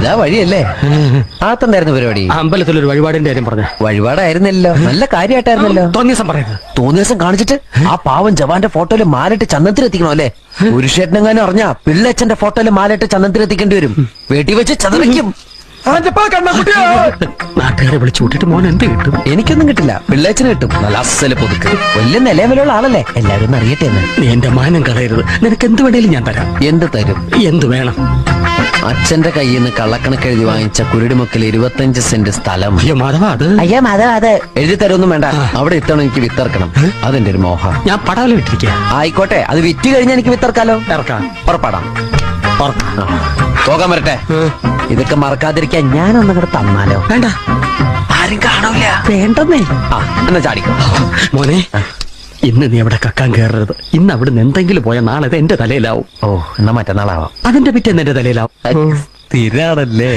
ഇതാ വഴിയല്ലേ? ആത്തണ്ടായിരുന്നു പരിപാടി. അമ്പലത്തിലൊരു വഴിപാടിന്റെ കാര്യം പറഞ്ഞ. വഴിപാടായിരുന്നല്ലോ, നല്ല കാര്യമായിട്ടായിരുന്നല്ലോ. തോന്നിയ ദിവസം പറയുന്നത്. തോന്നിയ ദിവസം കാണിച്ചിട്ട് ആ പാവം ജവാന്റെ ഫോട്ടോയില് മാലിട്ട് ചന്ദനത്തിലെത്തിക്കണോ അല്ലേ? പുരുഷേട്ടനെങ്ങാനും അറിഞ്ഞാ പിള്ളേച്ചന്റെ ഫോട്ടോയില് മാലിട്ട് ചന്ദനത്തിലെത്തിക്കേണ്ടി വരും. വീട്ടിൽ വെച്ച് ചതറിക്കും. നാട്ടുകാരെ വിളിച്ചു കൂട്ടിട്ട് മോൻ എന്ത് കിട്ടും? എനിക്കൊന്നും കിട്ടില്ല, പിള്ളേച്ചന് കിട്ടും. നല്ല അസല് പുതുക്ക്, വലിയ നിലവിലുള്ള ആളല്ലേ, എല്ലാവരും അറിയട്ടെ എന്ന്. നീ എന്റെ മാനം കളയരുത്. നിനക്ക് എന്ത് വേണേലും ഞാൻ തരാം. എന്ത് തരും? എന്ത് വേണം? അച്ഛന്റെ കയ്യിൽ നിന്ന് കള്ളക്കണക്ക് എഴുതി വാങ്ങിച്ച കുരുടിമുക്കിൽ 25 സെന്റ് സ്ഥലം. അയ്യോ മാധവ, അത് അയ്യോ മാധവ, അത് എഴുതി തരൊന്നും വേണ്ട. അവിടെ ഇത്തവണ എനിക്ക് വിത്തറക്കണം. അതെന്റെ ഒരു മോഹം. ഞാൻ പടാല വിട്ടിരിക്കുക. ആയിക്കോട്ടെ, അത് വിറ്റ് കഴിഞ്ഞാൽ എനിക്ക് വിത്തറക്കാലോ. ഇറക്കാം. പുറപ്പാടാം. പോകാൻ വരട്ടെ. ഇതൊക്കെ മറക്കാതിരിക്കാൻ ഞാനൊന്നും കൂടെ തന്നാലോ? വേണ്ട, ആരും കാണൂല. വേണ്ടെന്നേ. എന്നാ ചാടിക്കോ മോനെ. ഇന്ന് നീ അവിടെ കക്കാൻ കയറരുത്. ഇന്ന് അവിടുന്ന് എന്തെങ്കിലും പോയ നാളെ ഇത് എന്റെ തലയിലാവും. ഓ, എന്നാ മറ്റന്നാളാവാം. അതിന്റെ പിറ്റേന്ന് എന്റെ തലയിലാവും. സ്ഥിരാണല്ലേ?